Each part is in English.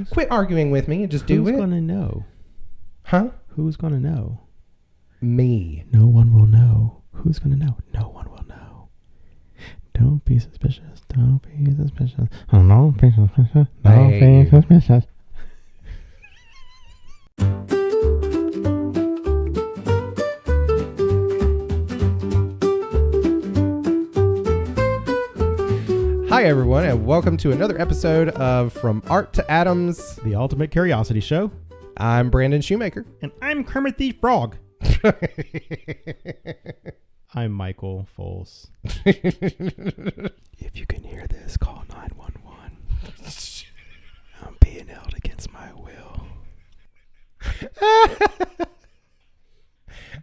Quit arguing with me and just do it. Who's going to know? Huh? Who's going to know? Me. No one will know. Who's going to know? No one will know. Don't be suspicious. Don't be suspicious. Oh, don't be suspicious. Don't be suspicious. Hi, everyone, and welcome to another episode of From Art to Atoms, The Ultimate Curiosity Show. I'm Brandon Shoemaker. And I'm Kermit the Frog. I'm Michael Foles. If you can hear this, call 911. I'm being held against my will.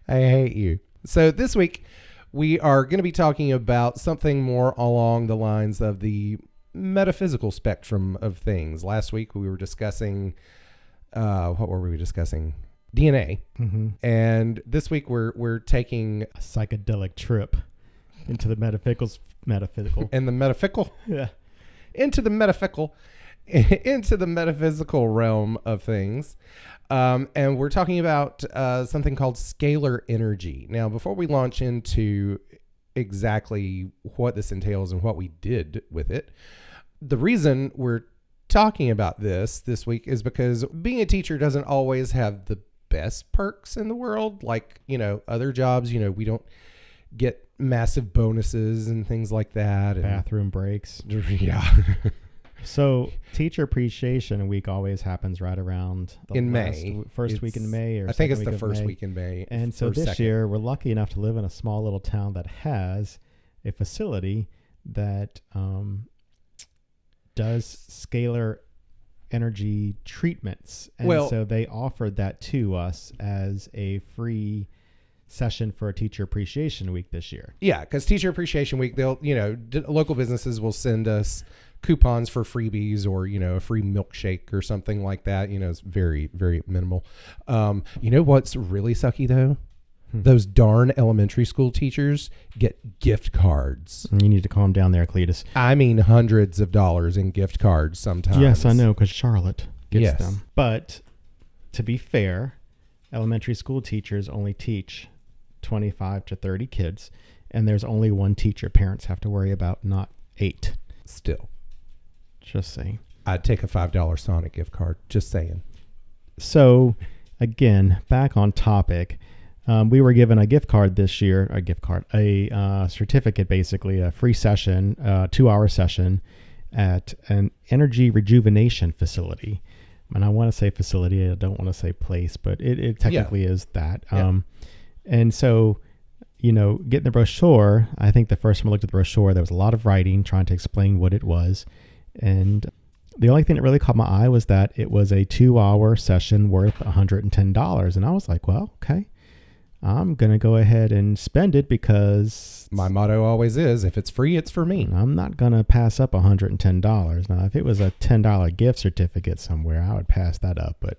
I hate you. So this week, we are going to be talking about something more along the lines of the metaphysical spectrum of things. Last week, we were discussing, what were we discussing? DNA. Mm-hmm. And this week, we're taking A psychedelic trip into the metaphysical. in the metaphysical, Yeah. into the metaphysical realm of things. And we're talking about something called scalar energy. Now, before we launch into exactly what this entails and what we did with it, the reason we're talking about this week is because being a teacher doesn't always have the best perks in the world. Like, other jobs, we don't get massive bonuses and things like that. And Bathroom breaks. Yeah. So Teacher Appreciation Week always happens right around the first week in May, or I think it's second the first May. week in May. And so this year we're lucky enough to live in a small little town that has a facility that does scalar energy treatments. And so they offered that to us as a free session for a Teacher Appreciation Week this year. Yeah, because Teacher Appreciation Week, they'll, local businesses will send us coupons for freebies or, a free milkshake or something like that. It's very, very minimal. What's really sucky though? Those darn elementary school teachers get gift cards. You need to calm down there, Cletus. I mean, hundreds of dollars in gift cards sometimes. Yes, I know, because Charlotte gets Yes. them. But to be fair, elementary school teachers only teach 25 to 30 kids, and there's only one teacher parents have to worry about, not 8. Still. Just saying. I'd take a $5 Sonic gift card. Just saying. So, again, back on topic. We were given a gift card this year, a certificate, basically, a free session, 2-hour session at an energy rejuvenation facility. And I want to say facility, I don't want to say place, but it technically is that. Yeah. And so, getting the brochure, I think the first time I looked at the brochure, there was a lot of writing trying to explain what it was. And the only thing that really caught my eye was that it was a 2-hour session worth $110. And I was like, well, okay, I'm going to go ahead and spend it because My motto always is, if it's free, it's for me. I'm not going to pass up $110. Now, if it was a $10 gift certificate somewhere, I would pass that up, but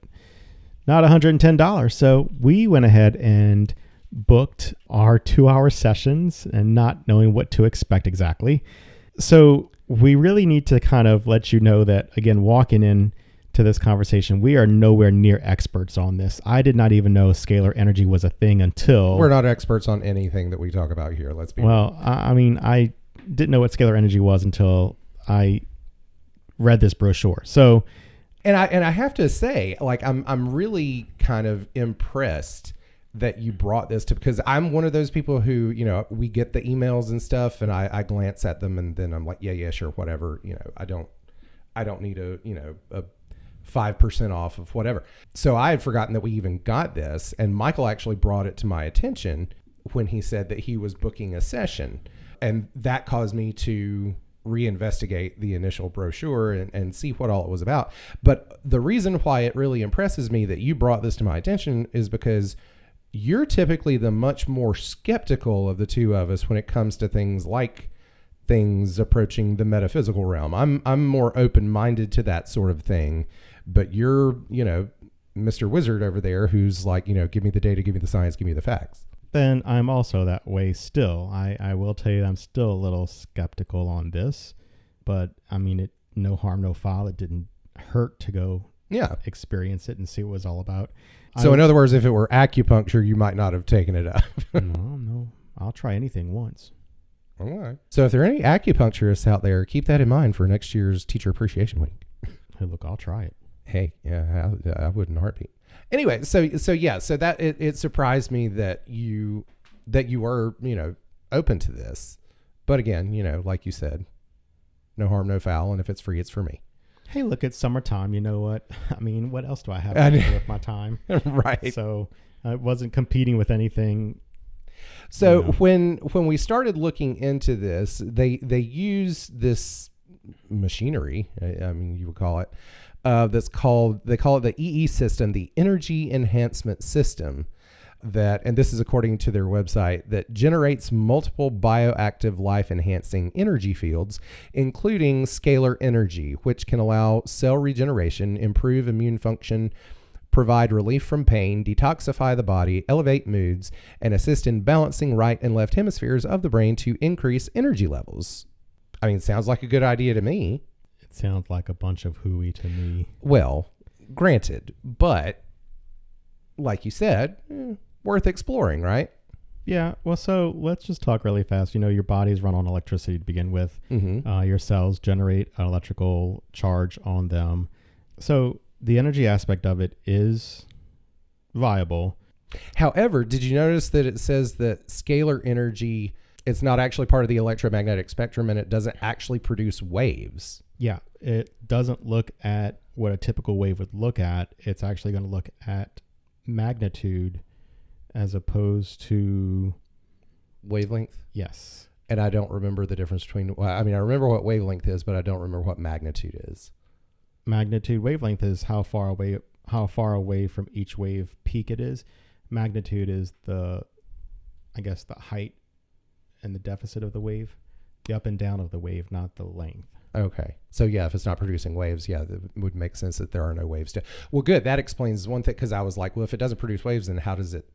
not $110. So we went ahead and booked our 2-hour sessions and not knowing what to expect exactly. So we really need to kind of let you know that, again, walking in to this conversation, we are nowhere near experts on this. I did not even know scalar energy was a thing until... We're not experts on anything that we talk about here. Let's be Well, I mean, I didn't know what scalar energy was until I read this brochure. So... And I have to say, like, I'm really kind of impressed that you brought this to, because I'm one of those people who, we get the emails and stuff and I glance at them and then I'm like, yeah, sure, whatever. I don't need a 5% off of whatever. So I had forgotten that we even got this, and Michael actually brought it to my attention when he said that he was booking a session, and that caused me to reinvestigate the initial brochure and see what all it was about. But the reason why it really impresses me that you brought this to my attention is because you're typically the much more skeptical of the two of us when it comes to things like things approaching the metaphysical realm. I'm more open-minded to that sort of thing, but you're, Mr. Wizard over there who's like, give me the data, give me the science, give me the facts. Then I'm also that way still. I will tell you I'm still a little skeptical on this, but I mean, no harm, no foul. It didn't hurt to go Yeah. experience it and see what it was all about. So in other words, if it were acupuncture, you might not have taken it up. No, I'll try anything once. All right. So if there are any acupuncturists out there, keep that in mind for next year's Teacher Appreciation Week. Hey, look, I'll try it. Hey, yeah, I wouldn't heartbeat. Anyway, so that it surprised me that you were, open to this. But again, like you said, no harm, no foul, and if it's free, it's for me. Hey, look, it's summertime. You know what? I mean, what else do I have to do with my time? Right. So I wasn't competing with anything. So when we started looking into this, they use this machinery, I mean, you would call it, they call it the EE system, the Energy Enhancement System, and this is according to their website, that generates multiple bioactive life-enhancing energy fields, including scalar energy, which can allow cell regeneration, improve immune function, provide relief from pain, detoxify the body, elevate moods, and assist in balancing right and left hemispheres of the brain to increase energy levels. I mean, it sounds like a good idea to me. It sounds like a bunch of hooey to me. Well, granted, but like you said, worth exploring, right? Yeah. Well, so let's just talk really fast. Your body's run on electricity to begin with. Mm-hmm. Your cells generate an electrical charge on them. So the energy aspect of it is viable. However, did you notice that it says that scalar energy, it's not actually part of the electromagnetic spectrum and it doesn't actually produce waves? Yeah. It doesn't look at what a typical wave would look at. It's actually going to look at magnitude as opposed to wavelength. Yes. And I don't remember the difference between, I remember what wavelength is, but I don't remember what magnitude is. Magnitude, wavelength is how far away from each wave peak it is. Magnitude is the height and the deficit of the wave, the up and down of the wave, not the length. Okay. So yeah, if it's not producing waves, it would make sense that there are no waves. Well, good. That explains one thing, because I was like, well, if it doesn't produce waves, then how does it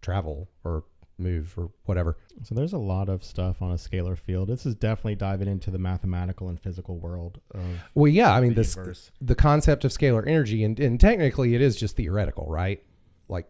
travel or move or whatever? So there's a lot of stuff on a scalar field. This is definitely diving into the mathematical and physical world of the concept of scalar energy, and technically it is just theoretical, right? Like,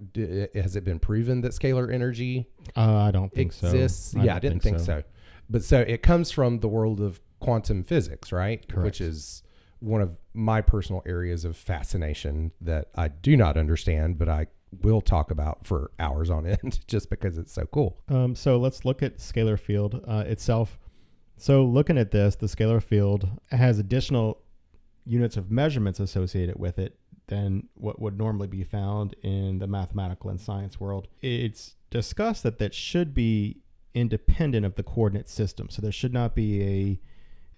has it been proven that scalar energy I don't think exists? So. I didn't think so. But so it comes from the world of quantum physics, right? Correct. Which is one of my personal areas of fascination that I do not understand, but I will talk about for hours on end just because it's so cool. So let's look at scalar field itself. So looking at this, the scalar field has additional units of measurements associated with it than what would normally be found in the mathematical and science world. It's discussed that should be independent of the coordinate system. So there should not be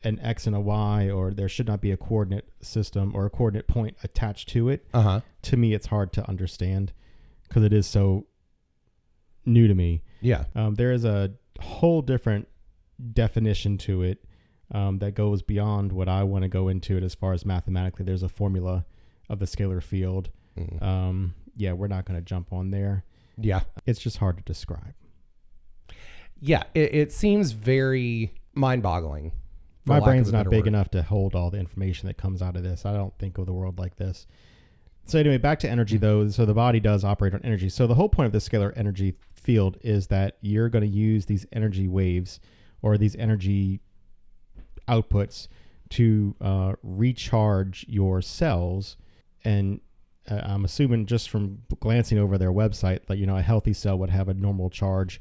an X and a Y, or there should not be a coordinate system or a coordinate point attached to it. To me, it's hard to understand because it is so new to me. Yeah. There is a whole different definition to it that goes beyond what I want to go into it as far as mathematically. There's a formula of the scalar field. We're not going to jump on there. Yeah. It's just hard to describe. Yeah. It seems very mind-boggling. My brain's not big enough to hold all the information that comes out of this. I don't think of the world like this. So anyway, back to energy though. So the body does operate on energy. So the whole point of the scalar energy field is that you're going to use these energy waves or these energy outputs to recharge your cells. And I'm assuming just from glancing over their website that, a healthy cell would have a normal charge,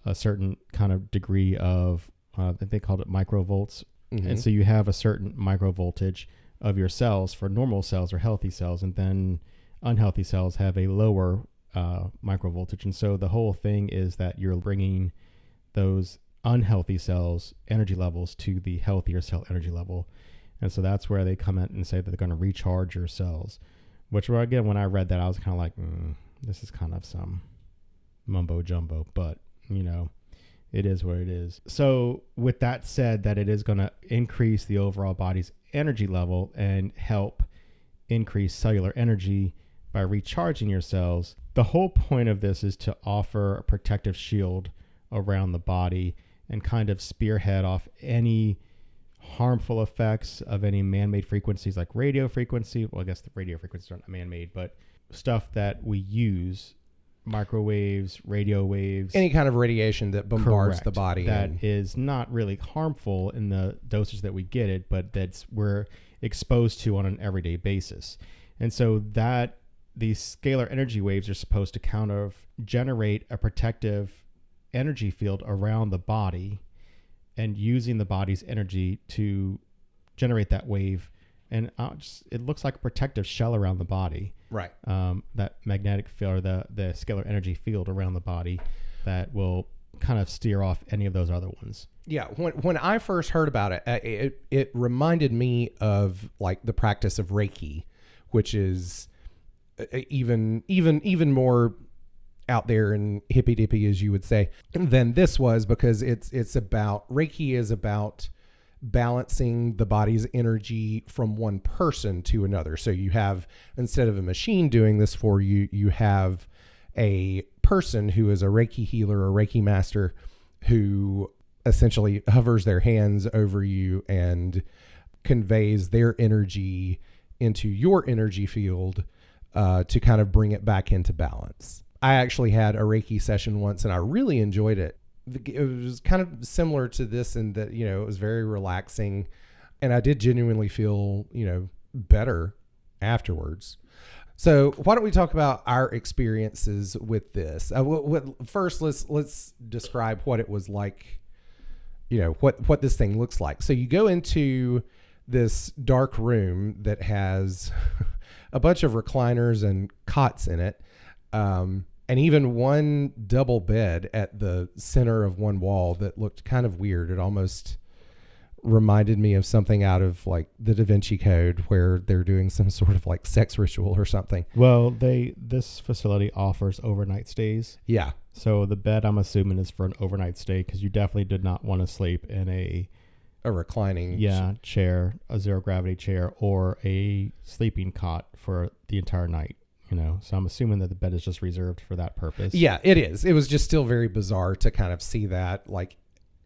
a certain kind of degree of, I think they called it microvolts. Mm-hmm. And so you have a certain microvoltage of your cells for normal cells or healthy cells, and then unhealthy cells have a lower microvoltage. And so the whole thing is that you're bringing those unhealthy cells energy levels to the healthier cell energy level. And so that's where they come in and say that they're going to recharge your cells, which, again, when I read that, I was kind of like, this is kind of some mumbo jumbo, but it is what it is. So with that said, that it is going to increase the overall body's energy level and help increase cellular energy by recharging your cells. The whole point of this is to offer a protective shield around the body and kind of spearhead off any harmful effects of any man-made frequencies like radio frequency. Well, I guess the radio frequencies aren't man-made, but stuff that we use, microwaves, radio waves, Any kind of radiation that bombards correct, the body. that is not really harmful in the dosage that we get it, but that's we're exposed to on an everyday basis. And so that these scalar energy waves are supposed to generate a protective energy field around the body, and using the body's energy to generate that wave. And it looks like a protective shell around the body. Right. That magnetic field, or the scalar energy field around the body, that will kind of steer off any of those other ones. Yeah. When I first heard about it, it reminded me of like the practice of Reiki, which is even more out there and hippy dippy, as you would say, than this was, because it's about Reiki is about balancing the body's energy from one person to another. So you have, instead of a machine doing this for you, you have a person who is a Reiki healer or Reiki master who essentially hovers their hands over you and conveys their energy into your energy field to kind of bring it back into balance. I actually had a Reiki session once and I really enjoyed it. It was kind of similar to this in that, it was very relaxing, and I did genuinely feel, better afterwards. So why don't we talk about our experiences with this? First, let's describe what it was like, what this thing looks like. So you go into this dark room that has a bunch of recliners and cots in it. And even one double bed at the center of one wall that looked kind of weird. It almost reminded me of something out of like the Da Vinci Code, where they're doing some sort of like sex ritual or something. Well, this facility offers overnight stays. Yeah. So the bed, I'm assuming, is for an overnight stay, because you definitely did not want to sleep in a reclining chair, a zero gravity chair, or a sleeping cot for the entire night. So I'm assuming that the bed is just reserved for that purpose. Yeah, it is. It was just still very bizarre to kind of see that like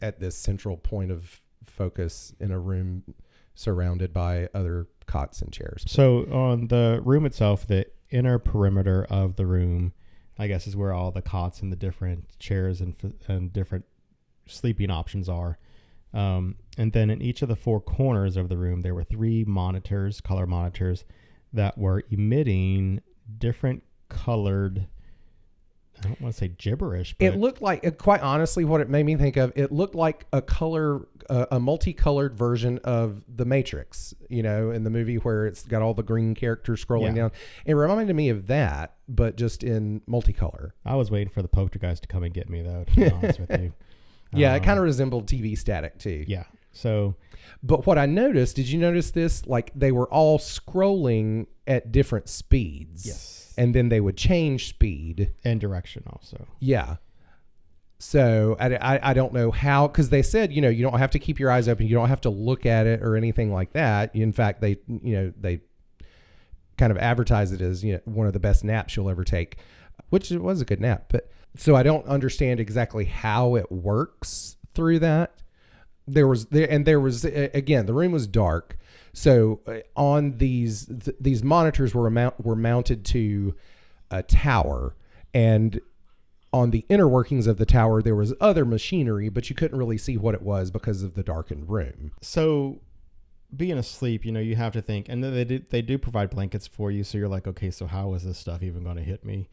at this central point of focus in a room surrounded by other cots and chairs. So on the room itself, the inner perimeter of the room, I guess, is where all the cots and the different chairs and different sleeping options are. And then in each of the four corners of the room, there were 3 monitors, color monitors, that were emitting different colored, I don't want to say gibberish, but it looked like, quite honestly, what it made me think of, it looked like a multicolored version of The Matrix, in the movie where it's got all the green characters scrolling down. It reminded me of that, but just in multicolor. I was waiting for the poltergeist to come and get me, though, to be honest with you. Yeah, it kind of resembled TV static too. Yeah. So, but what I noticed, did you notice this? Like they were all scrolling at different speeds. Yes. And then they would change speed. And direction also. Yeah. So I don't know how, because they said, you don't have to keep your eyes open. You don't have to look at it or anything like that. In fact, they kind of advertise it as, one of the best naps you'll ever take, which it was a good nap. But so I don't understand exactly how it works through that. There was again, the room was dark. So on these monitors were mounted to a tower, and on the inner workings of the tower, there was other machinery, but you couldn't really see what it was because of the darkened room. So being asleep, you have to think, and they do provide blankets for you. So you're like, okay, so how is this stuff even going to hit me?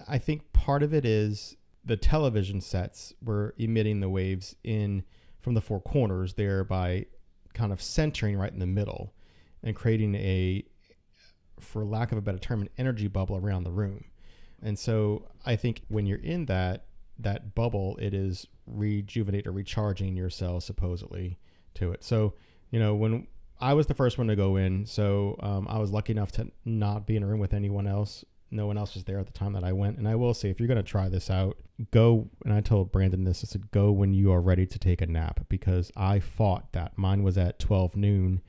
I think part of it is the television sets were emitting the waves in from the 4 corners, thereby kind of centering right in the middle and creating for lack of a better term, an energy bubble around the room. And so I think when you're in that bubble, it is rejuvenate or recharging your cells supposedly to it. So, when I was the first one to go in, so I was lucky enough to not be in a room with anyone else. No one else was there at the time that I went. And I will say, if you're going to try this out, go. And I told Brandon this, I said, go when you are ready to take a nap, because I fought that. Mine was at 12 noon,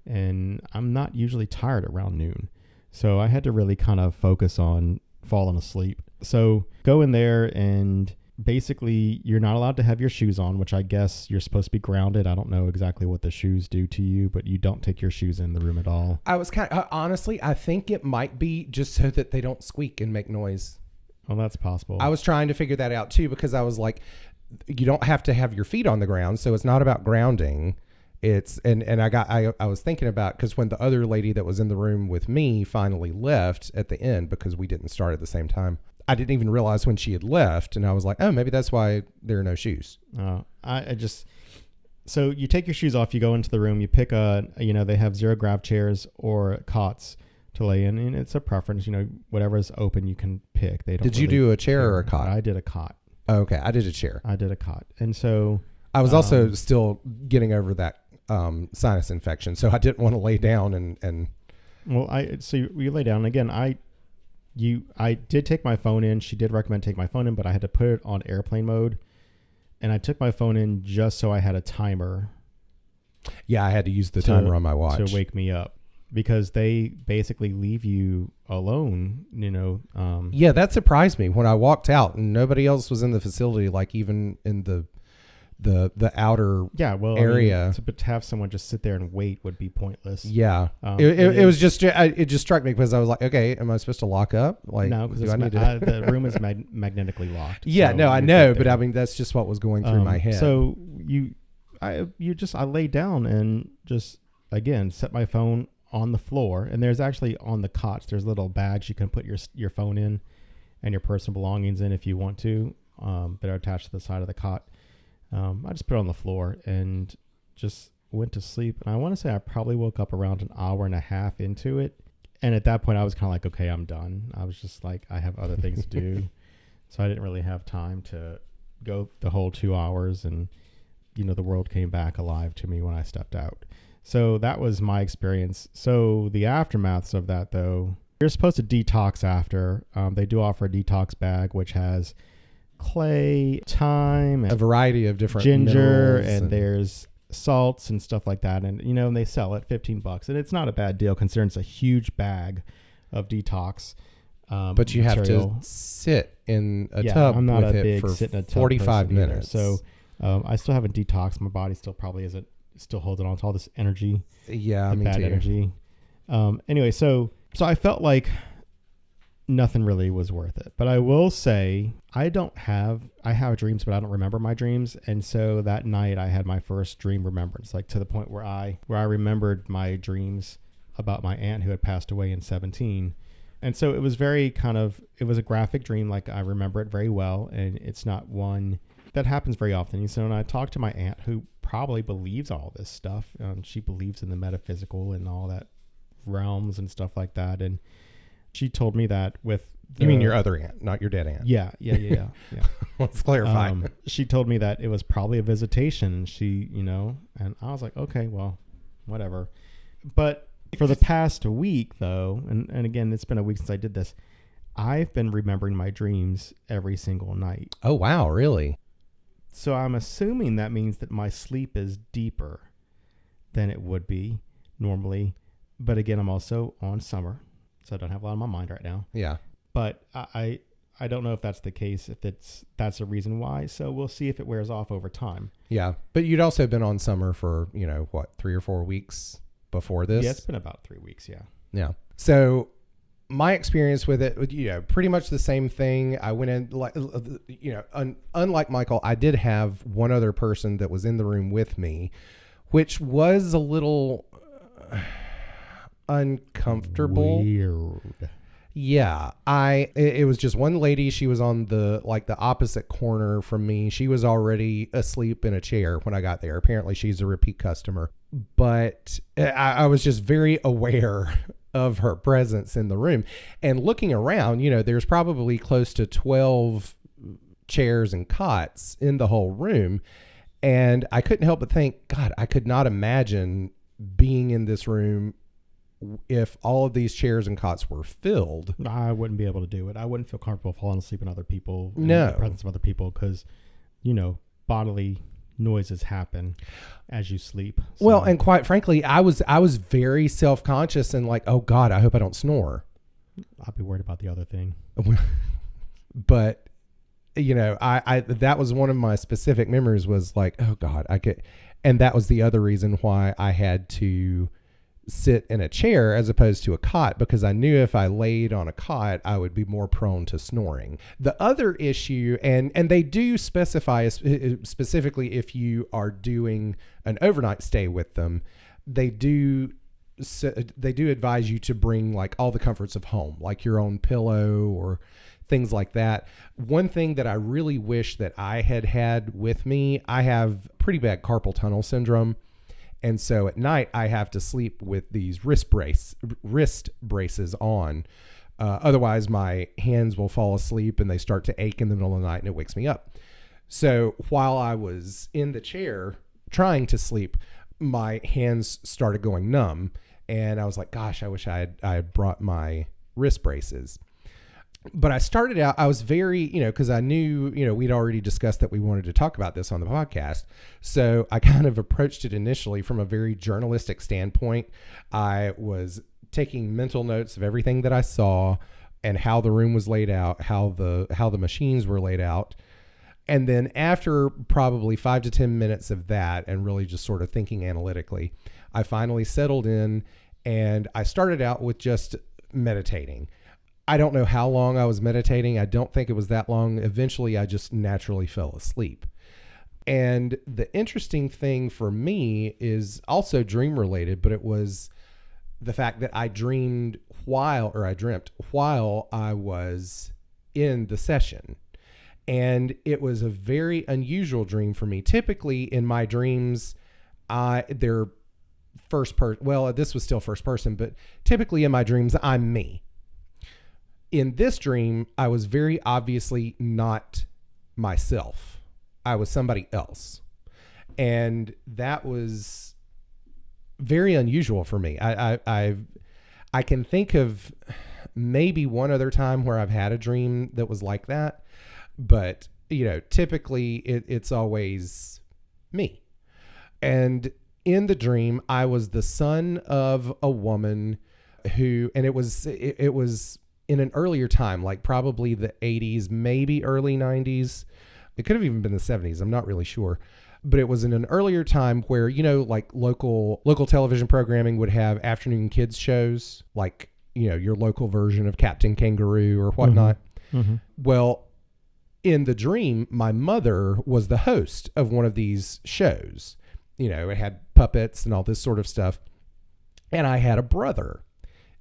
and I'm not usually tired around noon. So I had to really kind of focus on falling asleep. So go in there and basically you're not allowed to have your shoes on, which I guess you're supposed to be grounded. I don't know exactly what the shoes do to you, but you don't take your shoes in the room at all. I was honestly, I think it might be just so that they don't squeak and make noise. Well, that's possible. I was trying to figure that out too, because I was like, you don't have to have your feet on the ground, so it's not about grounding. It's I was thinking about, because when the other lady that was in the room with me finally left at the end, because we didn't start at the same time, I didn't even realize when she had left, and I was like, oh, maybe that's why there are no shoes. So you take your shoes off, you go into the room, you pick they have zero grav chairs or cots to lay in, and it's a preference, whatever is open you can pick. They don't. Did you do a chair or a cot? I did a cot. Oh, okay, I did a chair. I did a cot, and so I was also still getting over that sinus infection, so I didn't want to lay down and. Well, you lay down again. I did take my phone in. She did recommend take my phone in, but I had to put it on airplane mode, and I took my phone in just so I had a timer. Yeah, I had to use the timer on my watch to wake me up, because they basically leave you alone, Yeah, that surprised me when I walked out and nobody else was in the facility, like even in the outer area. But to have someone just sit there and wait would be pointless. Yeah. It was just, it just struck me because I was like, okay, am I supposed to lock up? Like, no, because the room is magnetically locked. Yeah, so no, I know, but I mean, that's just what was going through my head. So I laid down and just, again, set my phone on the floor, and there's actually on the cots, there's little bags you can put your phone in and your personal belongings in if you want to, that are attached to the side of the cot. I just put it on the floor and just went to sleep. And I want to say I probably woke up around an hour and a half into it. And at that point I was kind of like, okay, I'm done. I was just like, I have other things to do. So I didn't really have time to go the whole 2 hours. And, the world came back alive to me when I stepped out. So that was my experience. So the aftermaths of that, though, you're supposed to detox after. They do offer a detox bag, which has clay, thyme, a variety of different ginger, and there's salts and stuff like that. And, and they sell it $15. And it's not a bad deal considering it's a huge bag of detox. But you material. Have to sit in a tub I'm not with a it big for sit in a tub 45 minutes. So I still haven't detoxed. My body still probably isn't. Still holding on to all this energy. Yeah, me bad too. Energy. Anyway, so I felt like nothing really was worth it. But I will say I have dreams, but I don't remember my dreams. And so that night I had my first dream remembrance, like to the point where I remembered my dreams about my aunt who had passed away in 2017. And so it was it was a graphic dream. Like I remember it very well. And it's not one that happens very often. So when I talked to my aunt, who probably believes all this stuff, she believes in the metaphysical and all that realms and stuff like that. And she told me that you mean your other aunt, not your dead aunt? Yeah. Let's clarify. She told me that it was probably a visitation, and she, and I was like, okay, well, whatever. But for the past week, though, and again, it's been a week since I did this, I've been remembering my dreams every single night. Oh, wow, really? So I'm assuming that means that my sleep is deeper than it would be normally. But again, I'm also on summer, so I don't have a lot on my mind right now. Yeah. But I don't know if that's the case, if that's a reason why. So we'll see if it wears off over time. Yeah. But you'd also been on summer for, 3 or 4 weeks before this? Yeah, it's been about 3 weeks, yeah. Yeah. So my experience with it, pretty much the same thing. I went in, like, unlike Michael, I did have one other person that was in the room with me, which was a little uncomfortable. Weird. Yeah. It was just one lady. She was on the opposite corner from me. She was already asleep in a chair when I got there. Apparently she's a repeat customer, but I was just very aware of her presence in the room. And looking around, there's probably close to 12 chairs and cots in the whole room. And I couldn't help but think, God, I could not imagine being in this room if all of these chairs and cots were filled. I wouldn't be able to do it. I wouldn't feel comfortable falling asleep in other people. No. In the presence of other people, because, bodily noises happen as you sleep. So. Well, and quite frankly, I was very self-conscious and like, oh God, I hope I don't snore. I'll be worried about the other thing. But I that was one of my specific memories was like, oh God, and that was the other reason why I had to sit in a chair as opposed to a cot, because I knew if I laid on a cot, I would be more prone to snoring. The other issue, and they do specify specifically if you are doing an overnight stay with them, they do advise you to bring like all the comforts of home, like your own pillow or things like that. One thing that I really wish that I had with me, I have pretty bad carpal tunnel syndrome. And so at night I have to sleep with these wrist braces on. Otherwise my hands will fall asleep and they start to ache in the middle of the night and it wakes me up. So while I was in the chair trying to sleep, my hands started going numb. And I was like, gosh, I wish I had brought my wrist braces. But I started out, I was very, because I knew, we'd already discussed that we wanted to talk about this on the podcast. So I kind of approached it initially from a very journalistic standpoint. I was taking mental notes of everything that I saw and how the room was laid out, how the machines were laid out. And then after probably 5 to 10 minutes of that and really just sort of thinking analytically, I finally settled in and I started out with just meditating. I don't know how long I was meditating. I don't think it was that long. Eventually, I just naturally fell asleep. And the interesting thing for me is also dream related, but it was the fact that I dreamt while I was in the session. And it was a very unusual dream for me. Typically in my dreams, they're first person. Well, this was still first person, but typically in my dreams, I'm me. In this dream, I was very obviously not myself. I was somebody else. And that was very unusual for me. I can think of maybe one other time where I've had a dream that was like that. But, typically it's always me. And in the dream, I was the son of a woman who, and it was in an earlier time, like probably the 80s, maybe early 90s. It could have even been the 70s. I'm not really sure. But it was in an earlier time where, like local television programming would have afternoon kids shows, like, your local version of Captain Kangaroo or whatnot. Mm-hmm. Well, in the dream, my mother was the host of one of these shows. It had puppets and all this sort of stuff. And I had a brother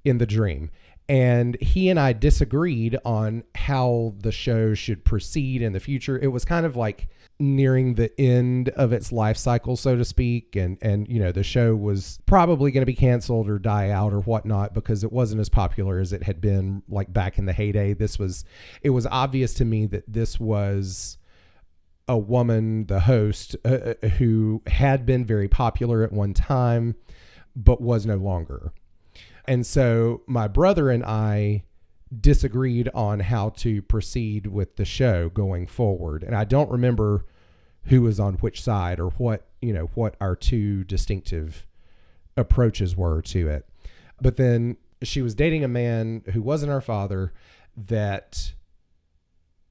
in the dream. And he and I disagreed on how the show should proceed in the future. It was kind of like nearing the end of its life cycle, so to speak. And the show was probably going to be canceled or die out or whatnot because it wasn't as popular as it had been like back in the heyday. It was obvious to me that this was a woman, the host, who had been very popular at one time, but was no longer. And so my brother and I disagreed on how to proceed with the show going forward. And I don't remember who was on which side or what our two distinctive approaches were to it. But then she was dating a man who wasn't our father, that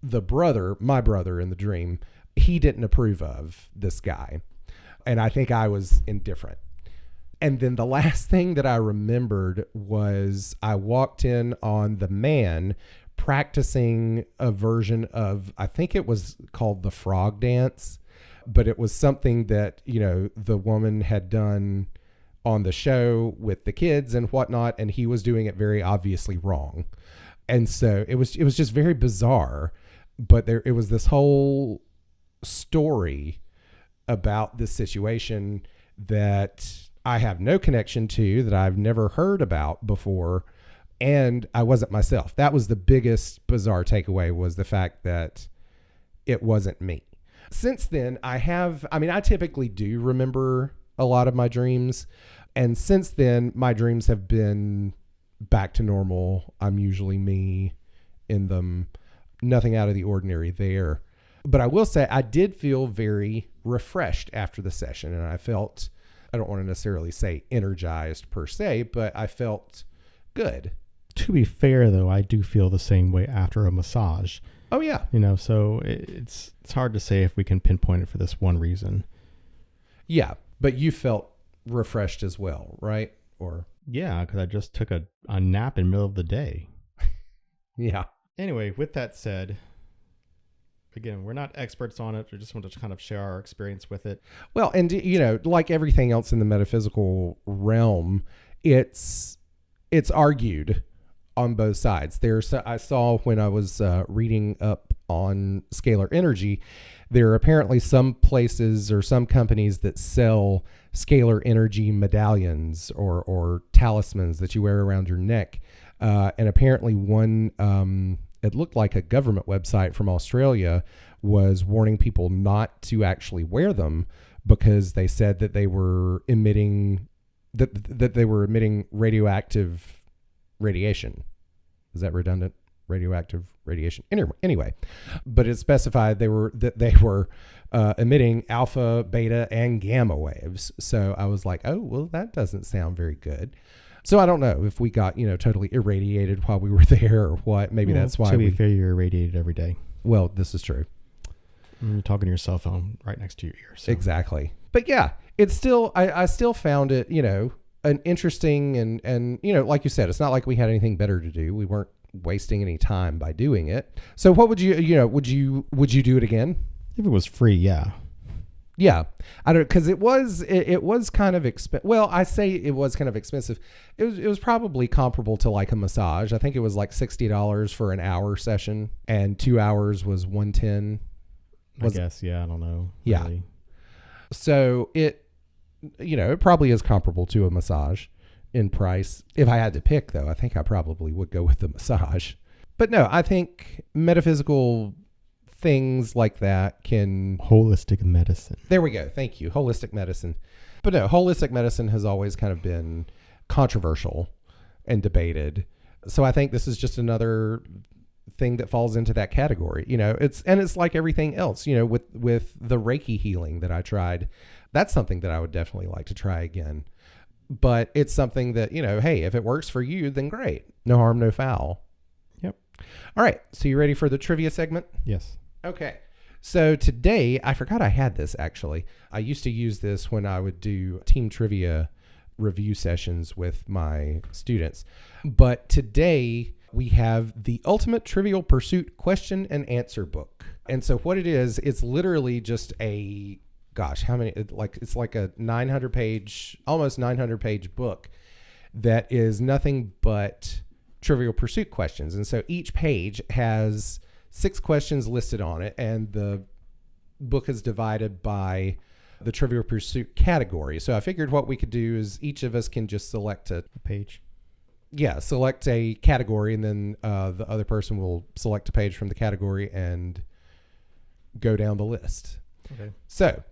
my brother in the dream, he didn't approve of this guy. And I think I was indifferent. And then the last thing that I remembered was I walked in on the man practicing a version of, I think it was called the frog dance, but it was something that, the woman had done on the show with the kids and whatnot, and he was doing it very obviously wrong. And so it was just very bizarre, but it was this whole story about this situation that I have no connection to, that I've never heard about before, and I wasn't myself. That was the biggest bizarre takeaway, was the fact that it wasn't me. Since then, I typically do remember a lot of my dreams, and since then, my dreams have been back to normal. I'm usually me in them. Nothing out of the ordinary there. But I will say I did feel very refreshed after the session, and I don't want to necessarily say energized per se, but I felt good. To be fair, though, I do feel the same way after a massage. Oh, yeah. So it's hard to say if we can pinpoint it for this one reason. Yeah, but you felt refreshed as well, right? Or yeah, because I just took a nap in the middle of the day. Yeah. Anyway, with that said, again, we're not experts on it. We just want to kind of share our experience with it. Well, and like everything else in the metaphysical realm, it's argued on both sides. I saw when I was reading up on scalar energy, there are apparently some places or some companies that sell scalar energy medallions or talismans that you wear around your neck. And apparently one, it looked like a government website from Australia was warning people not to actually wear them because they said that they were emitting radioactive radiation. Is that redundant? Radioactive radiation. Anyway, but it specified they were emitting alpha, beta, and gamma waves. So I was like, oh, well, that doesn't sound very good. So I don't know if we got, totally irradiated while we were there or what. Maybe that's why. To be fair, you're irradiated every day. Well, this is true. You're talking to your cell phone right next to your ear. So. Exactly. But yeah, it's still, I still found it, an interesting and like you said, it's not like we had anything better to do. We weren't wasting any time by doing it. So what would you, would you do it again? If it was free, yeah. Yeah, I don't, because it was kind of expensive. Well, I say it was kind of expensive. It was probably comparable to like a massage. I think it was like $60 for an hour session, and 2 hours was $110. I guess, yeah, I don't know. Yeah. Really. So it probably is comparable to a massage in price. If I had to pick, though, I think I probably would go with the massage. But no, I think metaphysical things like that can... Holistic medicine. There we go. Thank you. Holistic medicine. But no, holistic medicine has always kind of been controversial and debated. So I think this is just another thing that falls into that category. It's like everything else, with the Reiki healing that I tried. That's something that I would definitely like to try again. But it's something that, hey, if it works for you, then great. No harm, no foul. Yep. All right. So you ready for the trivia segment? Yes. Okay. So today, I forgot I had this actually. I used to use this when I would do team trivia review sessions with my students. But today we have the Ultimate Trivial Pursuit question and answer book. And so what it is, it's literally just it's like a 900 page, almost 900 page book that is nothing but Trivial Pursuit questions. And so each page has 6 questions listed on it, and the book is divided by the Trivial Pursuit category. So I figured what we could do is each of us can just select a page. Yeah, select a category, and then the other person will select a page from the category and go down the list. Okay. So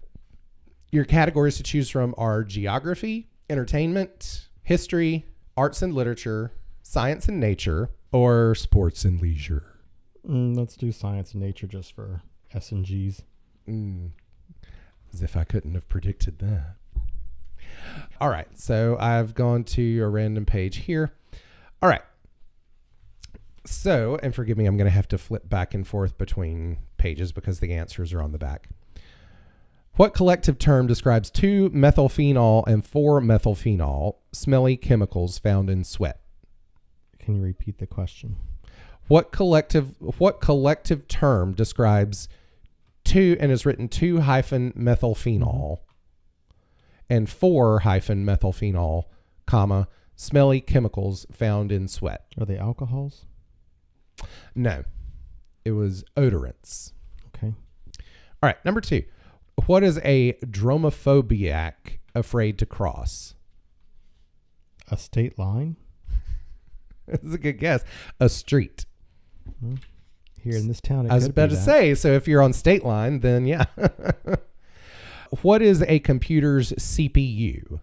your categories to choose from are geography, entertainment, history, arts and literature, science and nature, or sports and leisure. Let's do science and nature just for S and G's. As if I couldn't have predicted that. All right. So I've gone to a random page here. All right. So, and forgive me, I'm going to have to flip back and forth between pages because the answers are on the back. What collective term describes 2-methylphenol and 4-methylphenol smelly chemicals found in sweat? Can you repeat the question? What collective term describes 2 and is written 2-methylphenol and 4-methylphenol, comma, smelly chemicals found in sweat? Are they alcohols? No. It was odorants. Okay. All right, number 2. What is a dromophobiac afraid to cross? A state line? That's a good guess. A street. Here in this town, I was about to say, so if you're on state line, then yeah. What is a computer's CPU?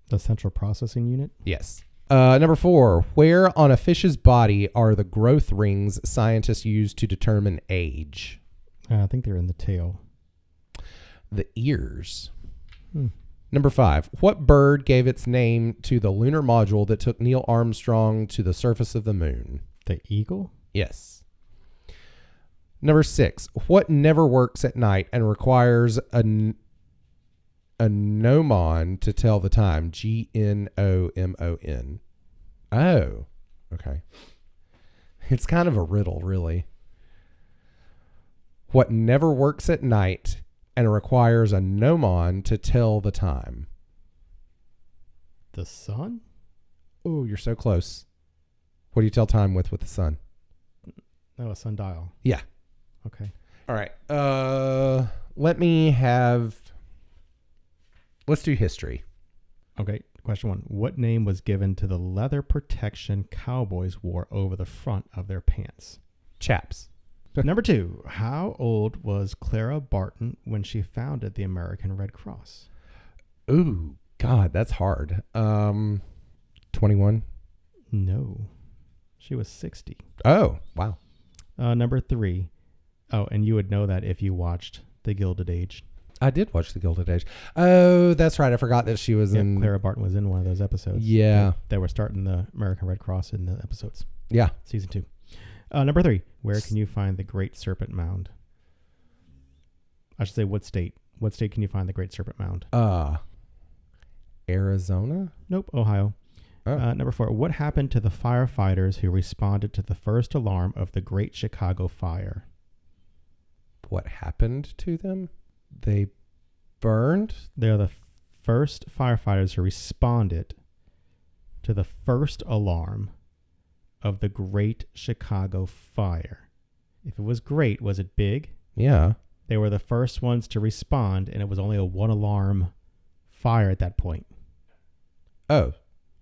The central processing unit? Yes. Number 4, where on a fish's body are the growth rings scientists use to determine age? I think they're in the tail. The ears. Number 5, what bird gave its name to the lunar module that took Neil Armstrong to the surface of the moon? The eagle? Yes. Number 6. What never works at night and requires a gnomon to tell the time? Gnomon. Oh, okay. It's kind of a riddle, really. What never works at night and requires a gnomon to tell the time? The sun? Oh, you're so close. What do you tell time with the sun? No, a sundial. Yeah. Okay. All right. Let's do history. Okay. Question 1. What name was given to the leather protection cowboys wore over the front of their pants? Chaps. Number 2. How old was Clara Barton when she founded the American Red Cross? Ooh, God, that's hard. 21. No. She was 60. Oh, wow. Number 3. Oh, and you would know that if you watched The Gilded Age. I did watch The Gilded Age. Oh, that's right. I forgot that she was in... Clara Barton was in one of those episodes. Yeah. They were starting the American Red Cross in the episodes. Yeah. Season 2. Number 3. Where can you find the Great Serpent Mound? I should say what state? What state can you find the Great Serpent Mound? Arizona? Nope, Ohio. Oh. Number 4. What happened to the firefighters who responded to the first alarm of the Great Chicago Fire? What happened to them? They burned? They're the first firefighters who responded to the first alarm of the Great Chicago Fire. If it was great, was it big? Yeah. They were the first ones to respond, and it was only a one alarm fire at that point. Oh,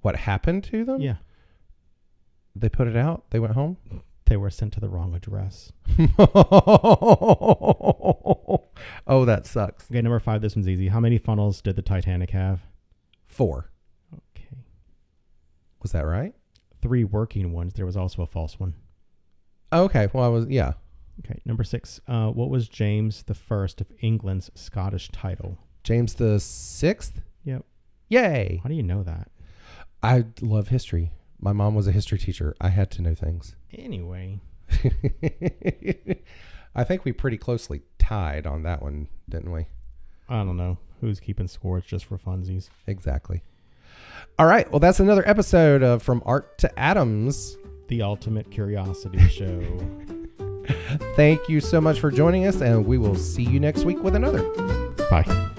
what happened to them? Yeah. They put it out? They went home? They were sent to the wrong address. Oh, that sucks. Okay, number 5. This one's easy. How many funnels did the Titanic have? 4. Okay. Was that right? 3 working ones. There was also a false one. Okay. Well, yeah. Okay, number 6. What was James the First of England's Scottish title? James the 6th? Yep. Yay. How do you know that? I love history. My mom was a history teacher. I had to know things. Anyway. I think we pretty closely tied on that one, didn't we? I don't know. Who's keeping score? It's just for funsies. Exactly. All right. Well, that's another episode of From Art to Atoms. The Ultimate Curiosity Show. Thank you so much for joining us, and we will see you next week with another. Bye.